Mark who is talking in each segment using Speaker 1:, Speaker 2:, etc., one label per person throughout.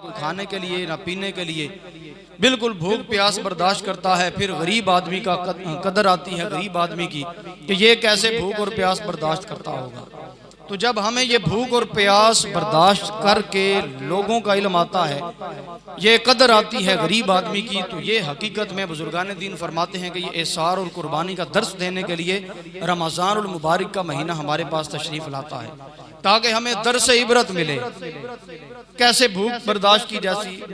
Speaker 1: कोई खाने के लिए ना पीने के लिए, बिल्कुल भूख प्यास बर्दाश्त करता है। फिर गरीब आदमी का कदर आती है गरीब आदमी की कि ये कैसे भूख और प्यास बर्दाश्त करता होगा। तो जब हमें ये भूख और प्यास बर्दाश्त करके लोगों का इल्म आता है, ये कदर आती है गरीब आदमी की, तो ये हकीकत में बुजुर्गान दीन फरमाते हैं कि ये एसार और कुर्बानी का दर्स देने के लिए रमज़ान उल मुबारक का महीना हमारे पास तशरीफ़ लाता है, ताकि हमें दर्स इबरत मिले। कैसे भूख बर्दाश्त की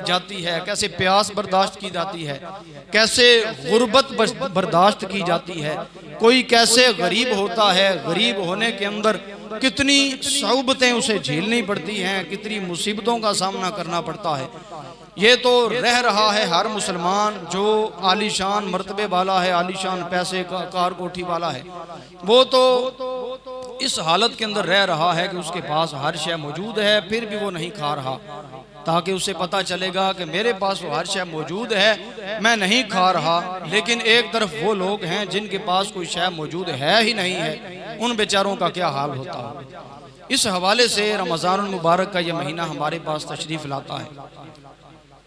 Speaker 1: जाती है, कैसे प्यास बर्दाश्त की जाती है, कैसे गुर्बत बर्दाश्त की जाती है, कोई कैसे गरीब होता है, गरीब होने के अंदर कितनी सौबतें उसे झेलनी पड़ती हैं, कितनी मुसीबतों का सामना करना पड़ता है। ये तो रह रहा है हर मुसलमान जो आलीशान मर्तबे वाला है, आलीशान पैसे का कार कोठी वाला है, वो तो इस हालत के अंदर रह रहा है कि उसके पास हर शय मौजूद है, फिर भी वो नहीं खा रहा, ताकि उसे पता चलेगा कि मेरे पास वो हर शय मौजूद है, मैं नहीं खा रहा। लेकिन एक तरफ वो लोग हैं जिनके पास कोई शय मौजूद है ही नहीं है, उन बेचारों का क्या हाल होता है। इस हवाले से रमज़ानुल मुबारक का ये महीना हमारे पास तशरीफ़ लाता है।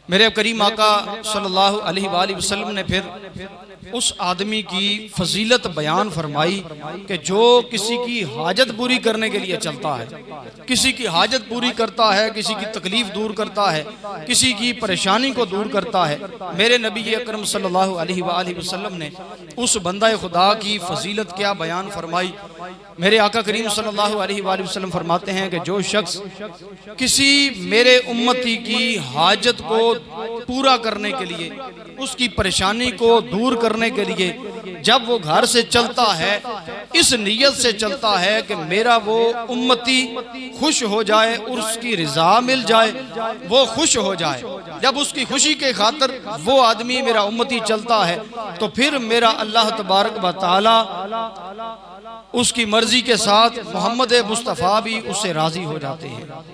Speaker 1: मेरे करीम आका सल्लल्लाहु अलैहि वसल्लम ने फिर उस आदमी की फजीलत बयान फरमाई कि जो किसी की हाजत पूरी करने के लिए चलता है, किसी की हाजत पूरी करता है, किसी की तकलीफ दूर करता है, किसी की परेशानी को दूर करता है। मेरे नबी अकरम सल्लल्लाहु अलैहि वसल्लम ने उस बंदा खुदा की फजीलत क्या बयान फरमाई। मेरे आका करीम सल्लल्लाहु अलैहि वसल्लम फरमाते हैं कि जो शख्स किसी मेरे उम्मती की हाजत को पूरा करने के लिए, उसकी परेशानी को दूर करने के लिए जब वो घर से चलता है, इस नीयत से चलता है कि मेरा वो उम्मती खुश हो जाए, उसकी रिजा मिल जाए, वो खुश हो जाए, जब उसकी खुशी के खातिर वो आदमी मेरा उम्मती चलता है, तो फिर मेरा अल्लाह तबारक व तआला उसकी मर्जी के साथ मोहम्मद मुस्तफ़ा भी उससे राजी हो जाते हैं।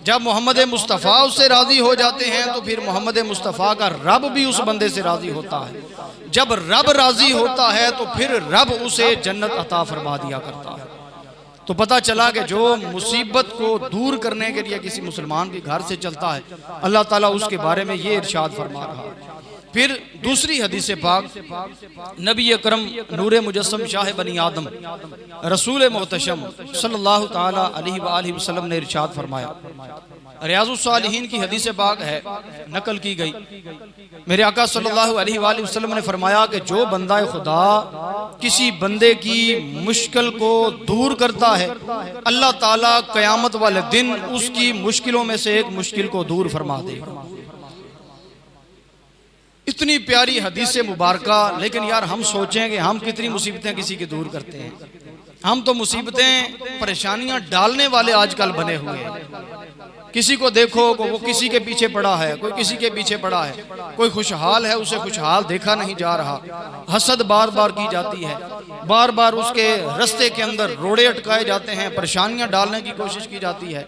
Speaker 1: जब मोहम्मद मुस्तफ़ा उससे राजी हो जाते हैं तो फिर मोहम्मद मुस्तफ़ा का रब भी उस बंदे से राजी होता है। जब रब राजी होता है तो फिर रब उसे जन्नत अता फरमा दिया करता है। तो पता चला कि जो मुसीबत को दूर करने के लिए किसी मुसलमान के घर से चलता है, अल्लाह ताला उसके बारे में ये इरशाद फरमा रहा है। फिर दूसरी हदीस पाक नबी अकरम नूरे मुजस्सम शाह बनी आदम रसूल मोहतशम सल्लल्लाहु ताला अलैहि वसल्लम ने इरशाद फरमाया। रियाजुस सालिहीन की हदीस पाक है, नकल की गई। मेरे आका सल्लल्लाहु अलैहि वसल्लम ने फरमाया कि जो बंदा खुदा किसी बंदे की मुश्किल को दूर करता है, अल्लाह ताला क़यामत वाले दिन उसकी मुश्किलों में से एक मुश्किल को दूर फरमा देगा। इतनी प्यारी हदीस मुबारका, लेकिन यार हम सोचें कि हम कितनी मुसीबतें किसी की दूर करते हैं। हम तो मुसीबतें परेशानियां डालने वाले आजकल बने हुए हैं। किसी को देखो को वो किसी के पीछे पड़ा है, कोई किसी के पीछे पड़ा है, कोई खुशहाल है उसे खुशहाल देखा नहीं जा रहा, हसद बार बार की जाती है, बार बार उसके रास्ते के अंदर रोड़े अटकाए जाते हैं, परेशानियां डालने की कोशिश की जाती है।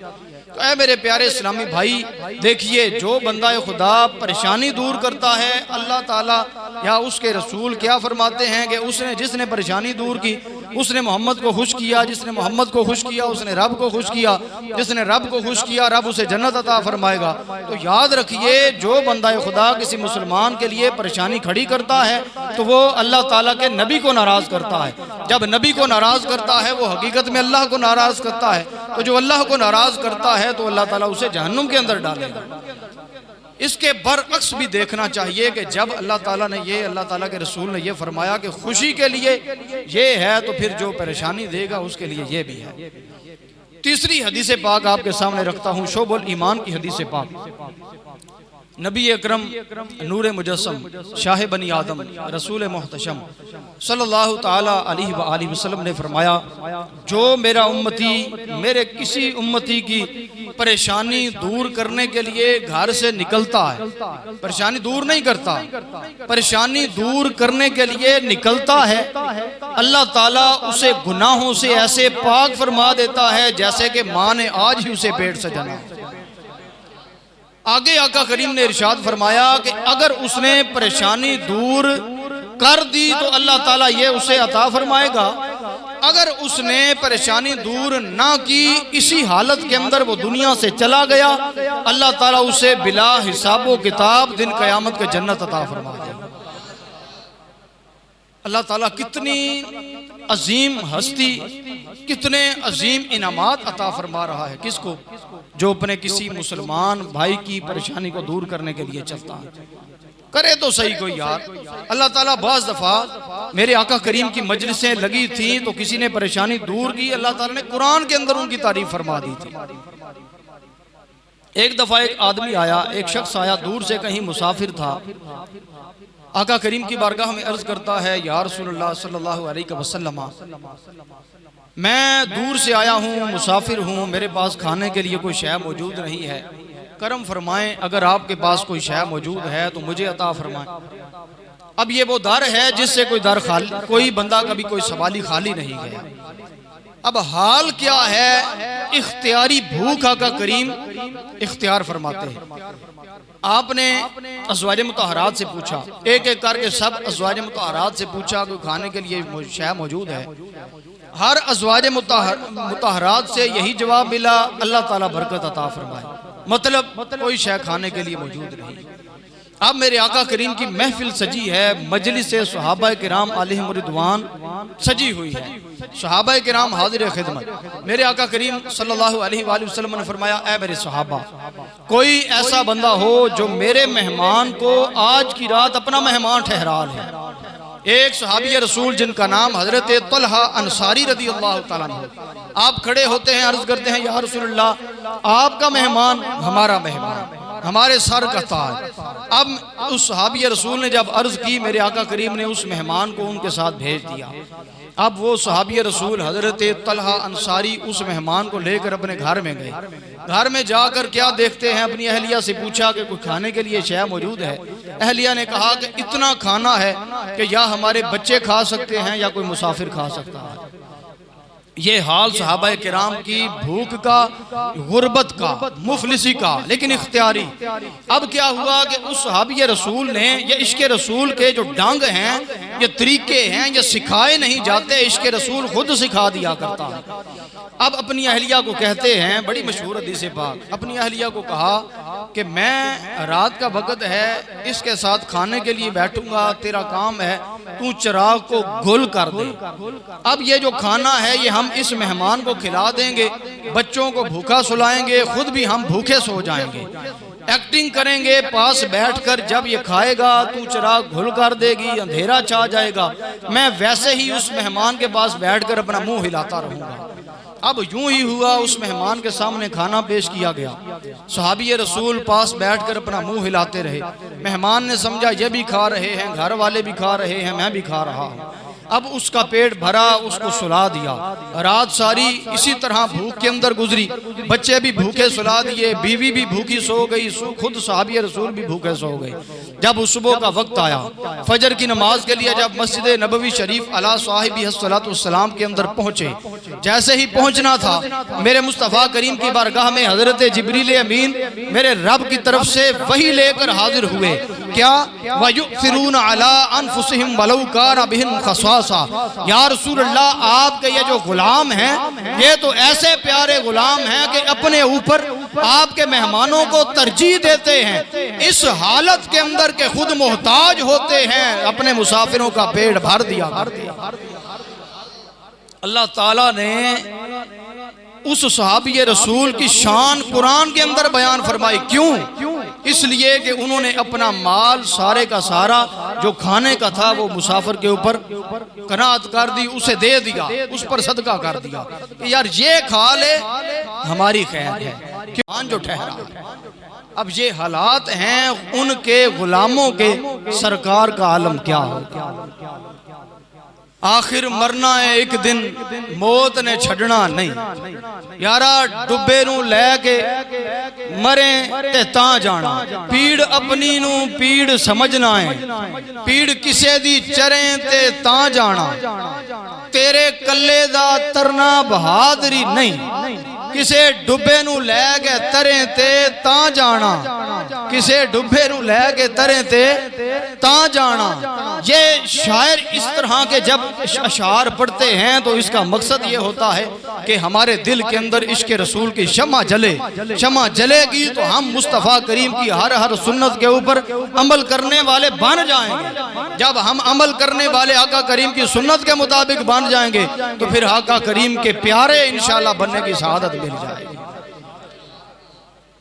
Speaker 1: तो ऐ मेरे प्यारे इस्लामी भाई, देखिए जो बंदा खुदा परेशानी दूर करता है, अल्लाह ताला या उसके रसूल क्या फरमाते हैं कि उसने जिसने परेशानी दूर की उसने मोहम्मद को खुश किया, जिसने मोहम्मद को खुश किया उसने रब को खुश किया, जिसने रब को खुश किया रब उसे जन्नत अता फरमाएगा। तो याद रखिए जो बंदा खुदा किसी मुसलमान के लिए परेशानी खड़ी करता है तो वो अल्लाह ताला के नबी को नाराज करता है। जब नबी को नाराज करता है वो हकीकत में अल्लाह को नाराज करता है। तो जो अल्लाह को नाराज करता है तो अल्लाह ताला उसे जहन्नुम के अंदर डालेगा। इसके बरअक्स भी देखना चाहिए कि जब अल्लाह ताला ने ये, अल्लाह ताला के रसूल ने ये फरमाया कि खुशी के लिए ये है, तो फिर जो परेशानी देगा उसके लिए ये भी है। तीसरी हदीस पाक आपके सामने रखता हूँ, शोबुल ईमान की हदीस पाक। नबी अकरम नूरे मुजस्सम शाह बनी आदम रसूल मोहतशम सल्लल्लाहु ताला अलैहि वसल्लम ने फरमाया, जो मेरा उम्मती मेरे किसी उम्मती की परेशानी दूर करने के लिए घर से निकलता है, परेशानी दूर नहीं करता, परेशानी दूर करने के लिए निकलता है, अल्लाह ताला उसे गुनाहों से ऐसे पाक फरमा देता है जैसे कि माँ ने आज ही उसे पेट से जना। आगे आका करीम ने इरशाद फरमाया कि अगर उसने परेशानी दूर कर दी तो अल्लाह ताला ये उसे अता फरमाएगा, अगर उसने परेशानी दूर ना की, इसी हालत के अंदर वो दुनिया से चला गया, अल्लाह ताला उसे बिला हिसाबो किताब दिन क़यामत के जन्नत अता फरमा देगा। अल्लाह ताला कितनी अजीम हस्ती, कितने अजीम इनामात अता फरमा रहा है किसको? जो अपने किसी मुसलमान भाई की परेशानी को दूर करने के लिए चलता है। करे तो सही कोई यार। अल्लाह ताला बाज़ दफ़ा मेरे आका करीम की मजलिसें लगी थी तो किसी ने परेशानी दूर की, अल्लाह ताला ने कुरान के अंदर उनकी तारीफ फरमा दी थी। एक दफ़ा एक आदमी आया, एक शख्स आया, दूर से कहीं मुसाफिर था, आका करीम की बारगाह में अर्ज करता है, या रसूलल्लाह सल्लल्लाहु अलैहि वसल्लम, मैं दूर से आया हूँ, मुसाफिर हूँ, मेरे पास खाने के लिए कोई शय मौजूद नहीं है, करम फरमाएं, अगर आपके पास कोई शय मौजूद है तो मुझे अता फरमाएं। अब ये वो दर है जिससे कोई बंदा कभी कोई सवाली खाली नहीं गया। अब हाल क्या है? इख्तियारी भूख आका करीम इख्तियार फरमाते हैं। आपने अज़वाज मुतहरात से पूछा, एक एक करके सब अज़वाज मुतहरात से पूछा कोई खाने के लिए शय मौजूद है। हर अज़वाज मुतहरात से यही जवाब मिला, अल्लाह ताला बरकत अता फरमाए, मतलब कोई शय खाने के लिए मौजूद नहीं। अब मेरे आका करीम की महफिल सजी है, मजलिस से सहाबा किराम अलैहिम रिदवान सजी हुई है, सहाबा किराम हाजिर खिदमत। मेरे आका करीम सल्लल्लाहु अलैहि वसल्लम ने फरमाया, ऐ मेरे सहाबा, कोई ऐसा बंदा हो जो मेरे मेहमान को आज की रात अपना मेहमान ठहरा है। एक सहाबी रसूल जिनका नाम हजरत तलहा अंसारी रदी अल्लाह ताला अन्हु, आप खड़े होते हैं, अर्ज करते हैं, या रसूलल्लाह, आपका मेहमान हमारा मेहमान, हमारे सर का ताज। अब उस सहाबी रसूल ने जब अर्ज की, मेरे आका करीम ने उस मेहमान को उनके साथ भेज दिया। अब वो सहाबी रसूल हजरत तलहा अंसारी उस मेहमान को लेकर अपने घर में गए। घर में जाकर क्या देखते हैं, अपनी अहलिया से पूछा कि कोई खाने के लिए शय मौजूद है। अहलिया ने कहा कि इतना खाना है कि या हमारे बच्चे खा सकते हैं या कोई मुसाफिर खा सकता है। ये हाल सहाबा किराम की भूख का, गुर्बत का, मुफलिसी का, लेकिन इख्तियारी। अब क्या हुआ कि उस सहाबी रसूल ने, ये इश्क रसूल के जो ढंग हैं, ये तरीके हैं, ये सिखाए नहीं जाते, इश्क रसूल खुद सिखा दिया करता है। अब अपनी अहलिया को कहते हैं, बड़ी मशहूर हदीस पाक, अपनी अहलिया को कहा कि मैं रात का वक़्त है, इसके साथ खाने के लिए बैठूंगा, तेरा काम है तू चिराग को गुल कर दे। अब ये जो खाना है ये हम इस मेहमान को खिला देंगे, बच्चों को भूखा सुलाएंगे, खुद भी हम भूखे सो जाएंगे, एक्टिंग करेंगे पास बैठकर, जब ये खाएगा तू चिराग घुल कर देगी, अंधेरा छा जाएगा, मैं वैसे ही उस मेहमान के पास बैठकर अपना मुंह हिलाता रहूंगा। अब यूं ही हुआ, उस मेहमान के सामने खाना पेश किया गया, सहाबी रसूल पास बैठकर अपना मुंह हिलाते रहे। मेहमान ने समझा ये भी खा रहे हैं, घर वाले भी खा रहे हैं, मैं भी खा रहा हूँ। अब उसका पेट भरा, उसको सुला दिया। रात सारी इसी तरह भूख के अंदर गुजरी, बच्चे भी भूखे सुला दिए, बीवी भी भूखी सो गई, खुद सहाबी रसूल भी भूखे सो गए। जब सुबह का वक्त आया, फजर की नमाज के लिए जब मस्जिद नबवी शरीफ अला साहिबी सलाम के अंदर पहुंचे, जैसे ही पहुंचना था, मेरे मुस्तफ़ा करीम की बारगाह में हजरत जिब्रील अमीन मेरे रब की तरफ से वही लेकर हाजिर हुए। क्या? वयुसिरून अला अनफुसिहिम वलौ काना बिहिम खसासा। या रसूल अल्लाह, आपके ये जो गुलाम हैं, ये तो ऐसे प्यारे गुलाम हैं कि अपने ऊपर आपके मेहमानों को तरजीह देते हैं, इस हालत के अंदर के खुद मोहताज होते हैं, अपने मुसाफिरों का पेट भर दिया करते हैं। अल्लाह ताला ने उस सहाबी रसूल की शान कुरान के अंदर बयान फरमाई। क्यों? इसलिए कि उन्होंने अपना माल सारे का सारा जो खाने का था वो मुसाफिर के ऊपर कनात कर दी, उसे दे दिया, उस पर सदका कर दिया कि यार ये खा ले, हमारी खैर है, क्यों जो ठहरा। अब ये हालात हैं उनके गुलामों के, सरकार का आलम क्या हो। आखिर मरना है एक दिन, मौत ने छड़ना नहीं। यारा डुबे नू लैके मरे ते तां जाना, पीड़ अपनी नू पीड़ समझना है, पीड़ किसे दी चरे ते तां जाना, तेरे कल्ले दा तरना बहादरी नहीं, किसे डुबे नू लै के तरे ते ता जाना, किसे डुबे नू लै के तरे ते ता जाना। ये शायर इस तरह के जब अशार पढ़ते हैं तो इसका मकसद ये होता है कि हमारे दिल के अंदर इश्क रसूल की शम्मा जले। शम्मा जलेगी तो हम मुस्तफ़ा करीम की हर सुन्नत के ऊपर अमल करने वाले बन जाएंगे। जब हम अमल करने वाले आका करीम की सुन्नत के मुताबिक बन जाएंगे तो फिर आका करीम के प्यारे इंशाअल्लाह बनने की शहादत मिल जाएगी।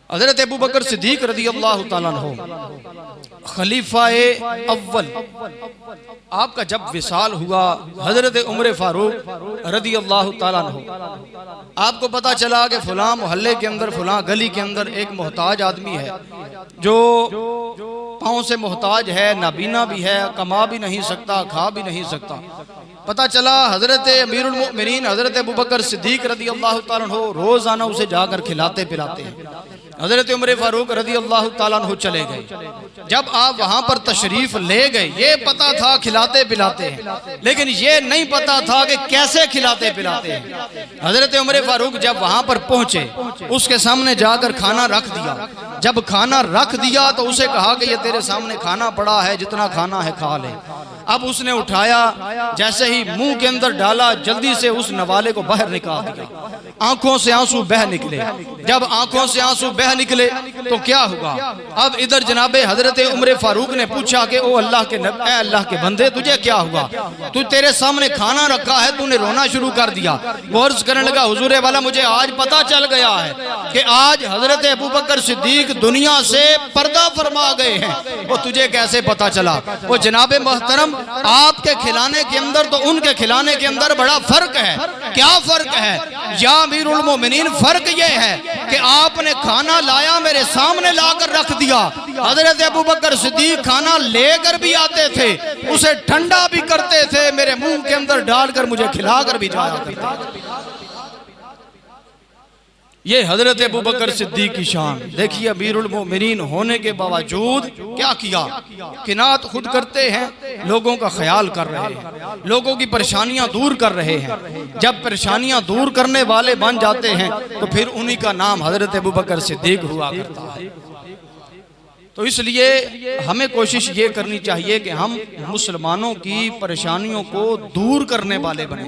Speaker 1: हज़रत अबू बकर सिद्दीक रज़ी अल्लाह ताला अन्हु खलीफाए अव्वल, आपका जब विसाल हुआ, हजरत उमर फारूक रज़ी अल्लाह ताला अन्हु, आपको पता चला कि फलां मोहल्ले के अंदर फलां गली के अंदर एक मोहताज आदमी है जो पाँव से मोहताज है, नाबीना भी है, कमा भी नहीं सकता, खा भी नहीं सकता। पता चला हजरत अमीरुल मोमिनीन हजरत अबू बकर सिद्दीक रज़ी अल्लाह ताला अन्हु रोजाना उसे जाकर खिलाते पिलाते हैं। हजरत उमर फारूक रज़ी अल्लाह ताला अन्हु चले गए। जब आप वहां पर तशरीफ ले गए, ये पता था खिलाते पिलाते हैं, लेकिन ये नहीं पता था कि कैसे खिलाते पिलाते हैं। हजरत उमर फारूक जब वहां पर पहुंचे, उसके सामने जाकर खाना रख दिया। जब खाना रख दिया तो उसे कहा कि ये तेरे सामने खाना पड़ा है, जितना खाना है खा ले। अब उसने उठाया, जैसे ही मुंह के अंदर डाला, जल्दी से उस नवाले को बाहर निकाल दिया। आंखों से आंसू बह निकले। जब आंखों से आंसू बह निकले तो क्या हुआ? अब इधर जनाबे हजरत उमर फारूक ने पूछा कि ओ अल्लाह के नबी, ए अल्लाह के बंदे, तुझे क्या हुआ? तू तेरे सामने खाना रखा है, तूने रोना शुरू कर दिया। वो अर्ज करने लगा, हुजूर वाला मुझे आज पता चल गया है कि आज हजरत अबू बकर सिद्दीक दुनिया से पर्दा फरमा गए हैं। वो तुझे कैसे पता चला? वो जनाबे मोहतरम, आपके खिलाने के अंदर तो उनके खिलाने के अंदर बड़ा फर्क है। क्या फर्क है? या अमीरुल मोमिनीन, फर्क ये है कि आपने खाना लाया, मेरे सामने लाकर रख दिया। हजरत अबू बकर सिद्दीक खाना लेकर भी आते थे, उसे ठंडा भी करते थे, मेरे मुंह के अंदर डालकर मुझे खिलाकर भी जाया करते थे। ये हजरत अबू बकर सिद्दीक की शान देखिए। अमीरुल मोमिनीन होने के बावजूद क्या किया? किनात खुद करते हैं, लोगों का ख्याल कर रहे हैं, लोगों की परेशानियां दूर कर रहे हैं। जब परेशानियां दूर करने वाले बन जाते हैं तो फिर उन्हीं का नाम हजरत अबू बकर सिद्दीक हुआ करता है। तो इसलिए हमें कोशिश ये करनी चाहिए कि हम मुसलमानों की परेशानियों को दूर करने वाले बने,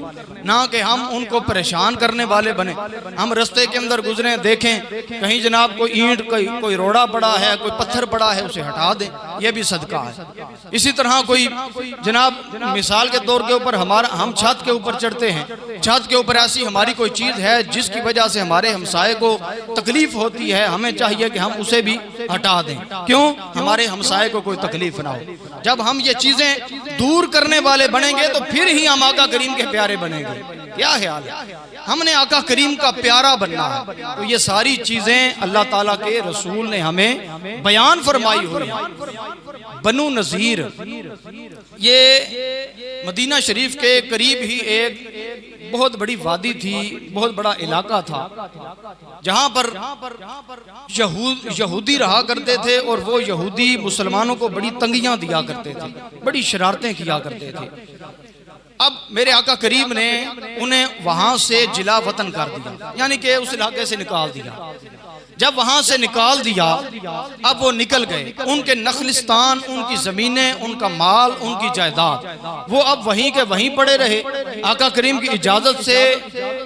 Speaker 1: ना कि हम उनको परेशान करने वाले बने। हम रास्ते के अंदर गुजरे, देखें कहीं जनाब कोई ईंट, कोई रोड़ा पड़ा है, कोई पत्थर पड़ा है, उसे हटा दें, यह भी सदका है। इसी तरह कोई जनाब मिसाल के तौर के ऊपर हम छत के ऊपर चढ़ते हैं, छत के ऊपर ऐसी हमारी कोई चीज़ है जिसकी वजह से हमारे हमसाये को तकलीफ होती है, हमें चाहिए कि हम उसे भी हटा दें। क्यों? हमारे हमसाये को कोई तकलीफ ना हो। जब हम ये चीजें दूर करने वाले बनेंगे तो फिर ही हम आका करीम के प्यारे बनेंगे। क्या ख्याल है? हमने आका करीम का प्यारा बनना है। तो ये सारी चीजें अल्लाह ताला के रसूल ने हमें बयान फरमाई हुई है। बनु नज़ीर, ये मदीना शरीफ के करीब ही एक बहुत बड़ी वादी थी, बहुत बड़ा इलाका था, जहां पर यहूदी रहा करते थे और वो यहूदी मुसलमानों को बड़ी तंगियां दिया करते थे, बड़ी शरारतें किया करते थे। अब मेरे आका करीम ने उन्हें वहां से जिला वतन कर दिया, यानी कि उस इलाके से निकाल दिया। जब वहां से निकाल दिया, अब वो निकल गए। उनके नखलिस्तान, उनकी जमीनें, उनका माल, उनकी जायदाद, वो अब वहीं के वहीं पड़े रहे। आका करीम की इजाजत से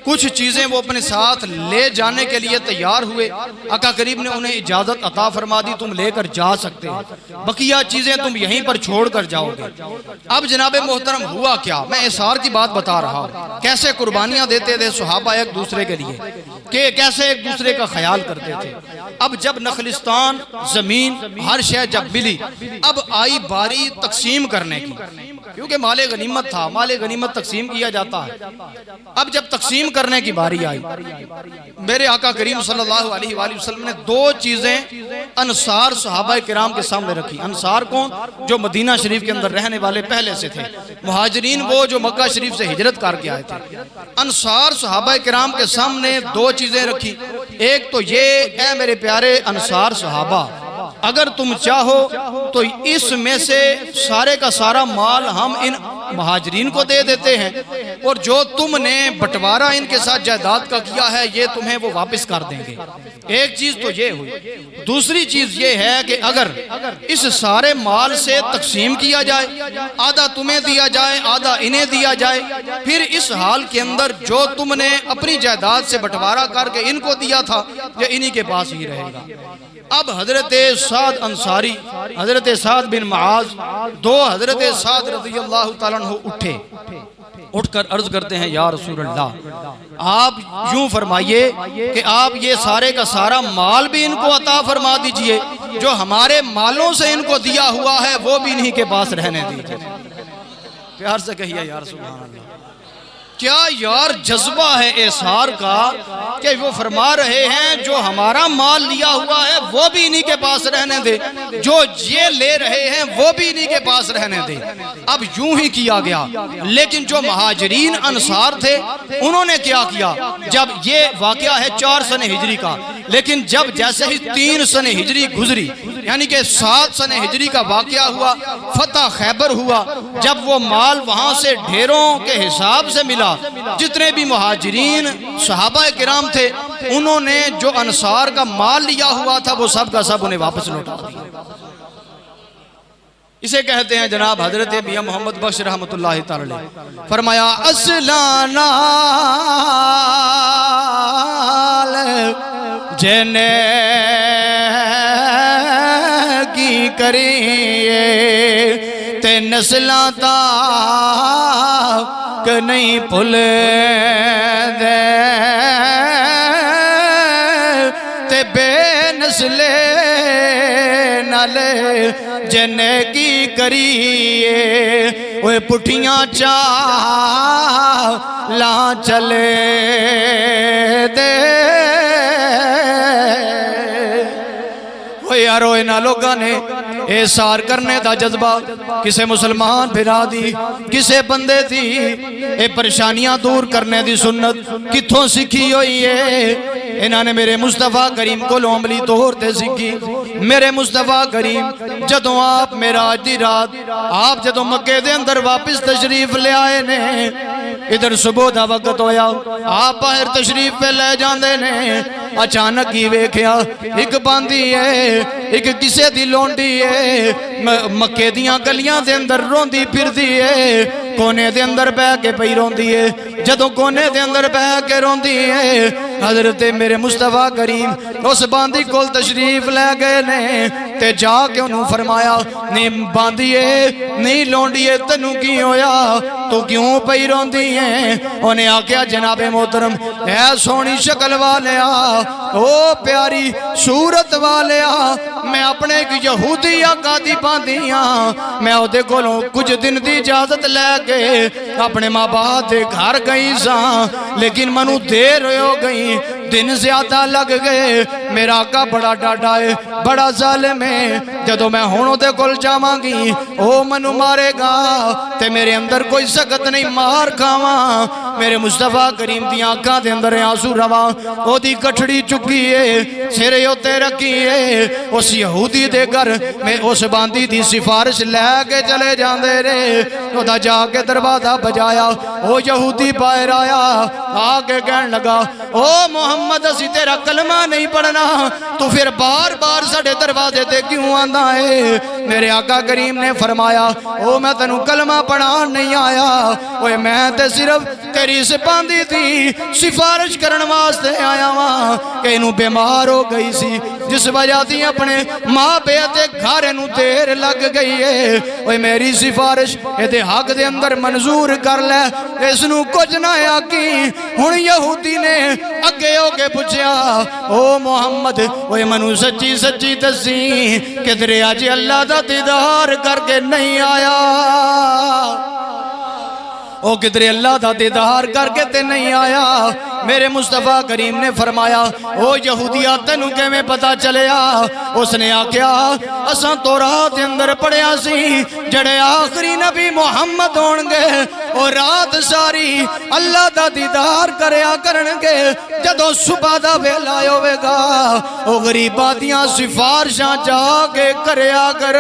Speaker 1: कुछ चीजें वो अपने साथ ले जाने के लिए तैयार हुए। आका करीम ने उन्हें इजाजत अता फरमा दी, तुम लेकर जा सकते हो, बकिया चीजें तुम यहीं पर छोड़ कर जाओगे। अब जनाबे मोहतरम हुआ क्या? मैं इसार की बात बता रहा हूँ, कैसे कुर्बानियां देते थे सहाबा एक दूसरे के लिए, कि कैसे एक दूसरे का ख्याल करते थे। अब जब नखलिस्तान, जमीन, हर शय जब मिली, अब आई बारी तकसीम करने की, क्योंकि माले गनीमत था, माले गनीमत तकसीम किया जाता है। अब जब तकसीम करने की बारी आई, मेरे आका करीम सल्लल्लाहु अलैहि वसल्लम ने दो चीजें अंसार सहाबा किराम के सामने रखी। अंसार कौन? जो मदीना शरीफ के अंदर रहने वाले पहले से थे। मुहाजिरीन वो जो मक्का शरीफ से हिजरत करके आए थे। अंसार सहाबा किराम के सामने दो चीजें रखी। एक तो ये, ऐ मेरे प्यारे अंसार सहाबा, अगर तुम चाहो तो इसमें से सारे का सारा माल हम इन महाजरीन को दे देते हैं और जो तुमने बंटवारा इनके साथ जायदाद का किया है ये तुम्हें वो वापस कर देंगे। एक चीज तो ये हुई। दूसरी चीज ये है कि अगर इस सारे माल से तकसीम किया जाए, आधा तुम्हें दिया जाए आधा इन्हें दिया जाए, फिर इस हाल के अंदर जो तुमने अपनी जायदाद से बंटवारा करके इनको दिया था ये इन्हीं के पास ही रहेगा। अब हजरत साद अंसारी, हजरत साद बिन मुआज, दो हजरत साद रज़ियल्लाहु ताला अन्हु उठे, उठकर अर्ज करते हैं या रसूल अल्लाह, आप यूं फरमाइए कि आप ये सारे का सारा माल भी इनको अता फरमा दीजिए, जो हमारे मालों से इनको दिया हुआ है वो भी इन्हीं के पास रहने दीजिए। प्यार से कहिए यार सुभान अल्लाह। क्या यार जज्बा है एसार का कि वो फरमा रहे हैं जो हमारा माल लिया हुआ है वो भी इन्हीं के पास रहने दे, जो ये ले रहे हैं वो भी इन्हीं के पास रहने दे। अब यूं ही किया गया, लेकिन जो महाजरीन अंसार थे उन्होंने क्या किया, जब ये वाकया है 4 सने हिजरी का, लेकिन जब जैसे ही 3 सने हिजरी गुजरी यानी कि 7 सने हिजरी का वाकया हुआ, फतह खैबर हुआ, जब वो माल वहां से ढेरों के हिसाब से मिला, जितने भी मुहाजिरीन सहाबा किराम थे उन्होंने जो अंसार का माल लिया हुआ था वो सब का सब उन्हें वापस लौटा दिया। इसे कहते हैं जनाब हजरत मियां मोहम्मद बख्श रहमतुल्लाह ताला अलैह फरमाया, असलाना जने की करिए ते नस्लां ता कि नहीं भुल दे ते बेनस्ले नाले जने की करिए, ओए पुठियां चाला चले दे। यारो इन्हां लोगों ने एसार करने का जज्बा किसे मुसलमान फिरा दी, किसे बंदे दी ये परेशानियां दूर करने की सुन्नत किथों सीखी हुई है। इन्होंने मेरे मुस्तफा करीम को अमली तौर पर सीखी। मेरे मुस्तफा करीम जदों आप मेराज दी रात आप जदों मक्के दे अंदर वापस तशरीफ ले आए ने, इधर सुबह का वक्त होया, आप बाहर तशरीफ पे ले जाते ने, अचानक ही वेख्या एक बांदी है एक किसे दी लोंडी है, मक्के दियां गलियां दे अंदर रोंदी फिरदी है, कोने दे अंदर बह के पई रोंदी है। जदों कोने दे अंदर बह के रोंदी है, हजरत मेरे मुस्तफा करीम उस बांदी कोल तशरीफ ले गए ने ते जाके उन्होंने फरमाया, नहीं बांदीए नहीं लोंडीए तेनू की होया, तू क्यों पई रोंदी है? उन्हें आख्या जनाबे मोहतरम ऐ सोहनी शक्ल वालिया, ओ प्यारी सूरत वालिया, मैं अपने एक यहूदी आका दी बांदी हाँ, मैं ओदे कोलों कुछ दिन की इजाजत लैके अपने माँ बाप के घर गई सा, लेकिन मनु देर हो गई, दिन ज्यादा लग गए, मेरा आका बड़ा डाडा है बड़ा जालिम है, जदों मैं हुण ओदे कोल जावांगी ओ मनु मारेगा ते मेरे अंदर कोई सकत नहीं मार खावा। मेरे मुस्तफा करीम दी आंखां दे अंदर आंसू रवा, ओदी कठड़ी चुकी है सिरे उत्ते रखी है, उस यहूदी दे घर में उस बांदी दी सिफारिश लैके चले जांदे रे, ओदा जाके दरवाजा बजाया, ओ यहूदी बाहर आया, आके कहन लगा ओ मोहम्मद असी तेरा कलमा नहीं पढ़ना, तू फिर बार बार साडे दरवाजे ते क्यों आंदा है? मेरे आका करीम ने फरमाया, ओ मैं तेनू कलमा पढ़ान नहीं आया, ओए मैं ते सिर्फ तेरी इस बांदी थी सिफारिश करने वास्ते आया वहां कि इनू बीमार हो गई सी, जिस वजह थी अपने माँ पे ते घर नू देर लग गई है, ओए मेरी सिफारिश ये हक दे अंदर मंजूर कर ले, इसनू कुछ ना आकी। हुण यहूदी ने अगे होके पूछया, ओ मोहम्मद ओए मनु सच्ची सच्ची दसी किधरे अज अल्लाह दा दीदार करके नहीं आया? ओ किधरे अल्लाह दा दीदार करके ते नहीं आया? मेरे मुस्तफा करीम ने फरमाया, ओ यहूदिया तेनू किवें पता चलिया? उसने आख्या असां तौरात दे अंदर पढ़िया सी जड़े आखिरी नबी मुहम्मद होणगे ओ रात सारी अल्लाह दा दीदार करया करनगे, जदों सुबह दा वेला होवेगा ओ गरीबां दियां सिफारिशां जाके करया कर।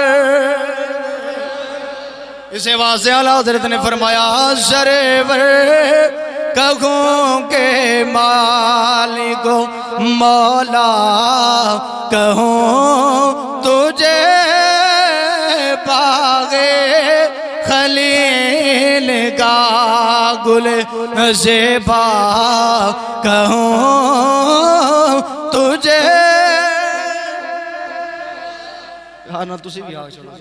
Speaker 1: इसे वास्ते आला हज़रत ने फरमाया सरवर कहूँ के मालिको मौला कहूँ तुझे बागे खलील का गुल ज़ेबा कहूँ तुझे ना तुसी भी आ चलो।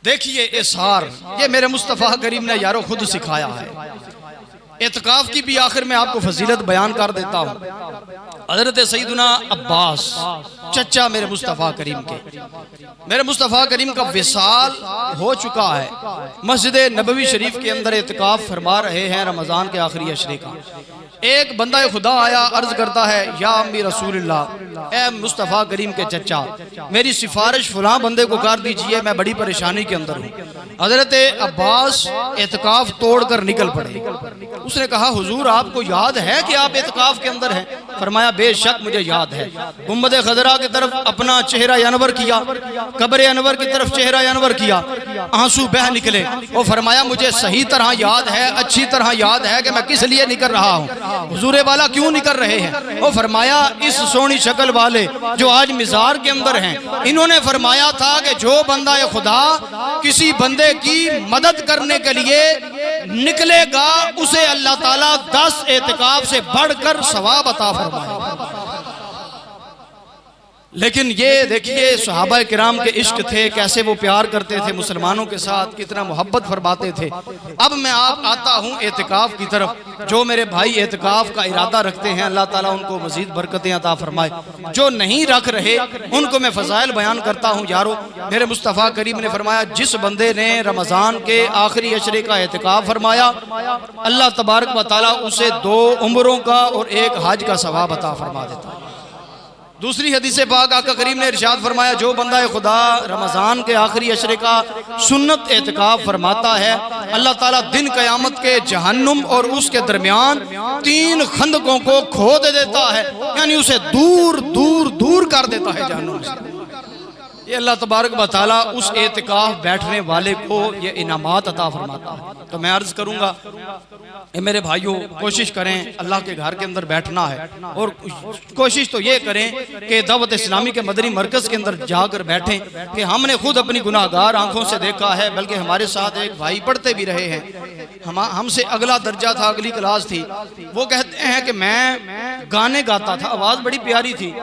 Speaker 1: देखिए इसार ये मेरे मुस्तफ़ा करीम ने यारो खुद सिखाया है। एतकाफ की भी आखिर में आपको फजीलत बयान कर देता हूँ। हज़रत सैयदना अब्बास चचा मेरे मुस्तफ़ा करीम के, मेरे मुस्तफ़ा करीम का विसाल हो चुका है। मस्जिद नबवी शरीफ के अंदर एतकाफ फरमा रहे हैं रमज़ान के आखिरी अशरे का। एक बंदा खुदा आया, अर्ज करता है या अम्मी रसूलुल्लाह, ए मुस्तफ़ा करीम के चचा, मेरी सिफारिश फलां बंदे को कर दीजिए, मैं बड़ी परेशानी के अंदर हूँ। हज़रत अब्बास एतकाफ तोड़ कर निकल पड़े। उसने कहा हुजूर आपको याद है कि आप एतकाफ के अंदर हैं? फरमाया बेशक मुझे याद है। गुंबद खजरा की तरफ अपना चेहरा अनवर किया, कब्र अनवर की तरफ चेहरा अनवर किया, आंसू बह निकले। वो फरमाया मुझे सही तरह याद है, अच्छी तरह याद है कि मैं किस लिए निकल रहा हूँ। हुजूर वाला क्यों निकल रहे हैं? वो फरमाया इस सोनी शक्ल वाले जो आज मिज़ार के अंदर हैं, इन्होंने फरमाया था कि जो बंदा खुदा किसी बंदे की मदद करने के लिए निकलेगा उसे अल्लाह ताला 10 एतकाफ से बढ़कर सवाब अता फरमाएगा। लेकिन ये देखिए सहाबा किराम के इश्क थे, कैसे वो प्यार करते थे मुसलमानों के साथ, कितना मोहब्बत फरमाते थे। अब मैं आता हूँ एतकाफ की तरफ। जो मेरे भाई एतकाफ का इरादा रखते हैं अल्लाह ताला उनको मजीद बरकतें अता फरमाए, जो नहीं रख रहे उनको मैं फ़ज़ाइल बयान करता हूँ। यारो मेरे मुस्तफ़ा करीम ने फरमाया जिस बंदे ने रमज़ान के आखिरी अशरे का एतकाफ फरमाया अल्लाह तबारक व तआला उसे 2 उम्रों का और 1 हज का सवाब अता फरमा देता है। दूसरी हदीस पाक आका करीम ने इरशाद फरमाया जो बंदा खुदा रमज़ान के आखिरी अशरे का सुन्नत एतकाफ फरमाता है अल्लाह ताला दिन क़यामत के जहन्नुम और उसके दरमियान 3 खंदकों को खोद देता है, यानी उसे दूर दूर दूर कर देता है जहन्नुम से। ये अल्लाह तबारक व तआला उस एतकाफ बैठने वाले को ये इनामात अता फरमाता है। तो मैं अर्ज़ करूँगा मेरे भाइयों कोशिश करें अल्लाह के घर के अंदर बैठना है, और कोशिश तो ये करें कि दावत इस्लामी के मदनी मरकज़ के अंदर जाकर बैठें कि हमने खुद अपनी गुनाहगार आंखों से देखा है, बल्कि हमारे साथ एक भाई पढ़ते भी रहे हैं, हमसे अगला दर्जा था, अगली क्लास थी। वो कहते हैं कि मैं गाने गाता था, आवाज़ बड़ी प्यारी थी,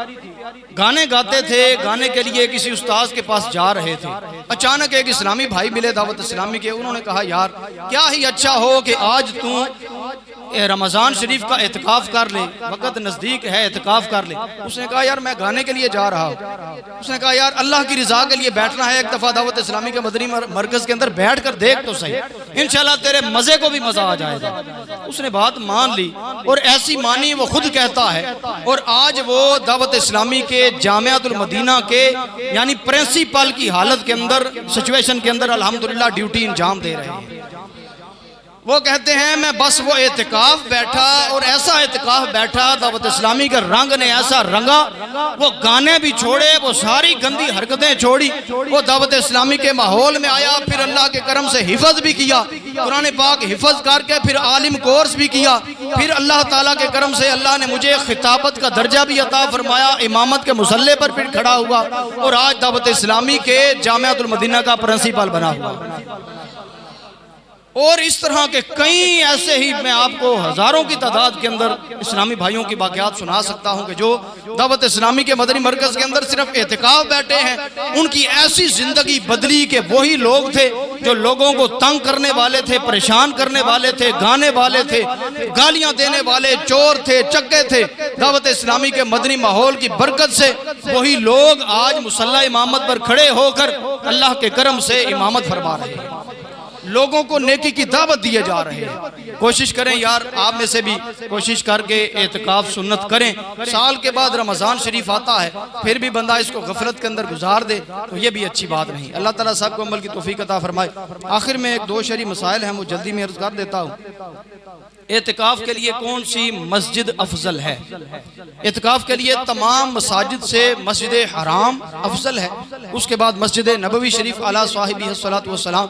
Speaker 1: गाने गाते थे, गाने के लिए किसी उस्ताद के पास जा रहे थे। अचानक एक इस्लामी भाई मिले दावत इस्लामी के, उन्होंने कहा यार क्या ही अच्छा हो कि आज तू रमज़ान शरीफ का एतकाफ कर ले, वक़्त नज़दीक है, एतकाफ कर ले। उसने कहा यार मैं गाने के लिए जा रहा हूँ। उसने कहा यार अल्लाह की रज़ा के लिए बैठना है, एक दफ़ा दावत इस्लामी के मदनी मरकज़ के अंदर बैठ कर देख तो सही, इंशाल्लाह तेरे मज़े को भी मज़ा आ जाएगा। उसने बात मान ली और ऐसी मानी वो खुद कहता है, और आज वो दावत इस्लामी के जामियातुल मदीना के यानी प्रिंसिपल की हालत के अंदर, सिचुएशन के अंदर अल्हम्दुलिल्लाह ड्यूटी इंजाम दे रहे हैं। वो कहते हैं मैं बस वो एतकाफ बैठा और ऐसा एतकाफ बैठा, दावत इस्लामी के रंग ने ऐसा रंगा, वो गाने भी छोड़े, वो सारी गंदी हरकतें छोड़ी, वो दावत इस्लामी के माहौल में आया। फिर अल्लाह के करम से हिफज भी किया, कुरान पाक हिफज करके फिर आलिम कोर्स भी किया। फिर अल्लाह ताला के करम से अल्लाह ने मुझे खिताबत का दर्जा भी अता फरमाया, इमामत के मुसल्ले पर फिर खड़ा हुआ और आज दावत इस्लामी के जामियातुल मदीना का प्रिंसिपल बना हुआ। और इस तरह के कई ऐसे ही मैं आपको हज़ारों की तादाद के अंदर इस्लामी भाइयों की वाक़यात सुना सकता हूं कि जो दावत इस्लामी के मदनी मरकज़ के अंदर सिर्फ एतकाफ बैठे हैं, उनकी ऐसी ज़िंदगी बदली कि वही लोग थे जो लोगों को तंग करने वाले थे, परेशान करने वाले थे, गाने वाले थे, गालियां देने वाले, चोर थे, चक्के थे। दावत इस्लामी के मदनी माहौल की बरकत से वही लोग आज मुसल्ला इमामत पर खड़े होकर अल्लाह के करम से इमामत फरमा रहे हैं। लोगों को नेकी की दावत दिए जा रहे हैं। कोशिश करें यार, आप में से भी कोशिश करके एतकाफ सुन्नत करें। साल के बाद रमज़ान शरीफ आता है, फिर भी बंदा इसको गफलत के अंदर गुजार दे तो ये भी अच्छी बात नहीं। अल्लाह ताला सब को अमल की तौफीक अता फरमाए। आखिर में एक दो शरई मसाइल हैं, वो जल्दी में अर्ज कर देता हूँ। एतकाफ के लिए कौन सी मस्जिद अफजल है? एतकाफ के लिए तमाम मसाजिद से मस्जिद हराम अफजल है, उसके बाद मस्जिद नबवी शरीफ अला साहिबी अस्सलातु वस्सलाम,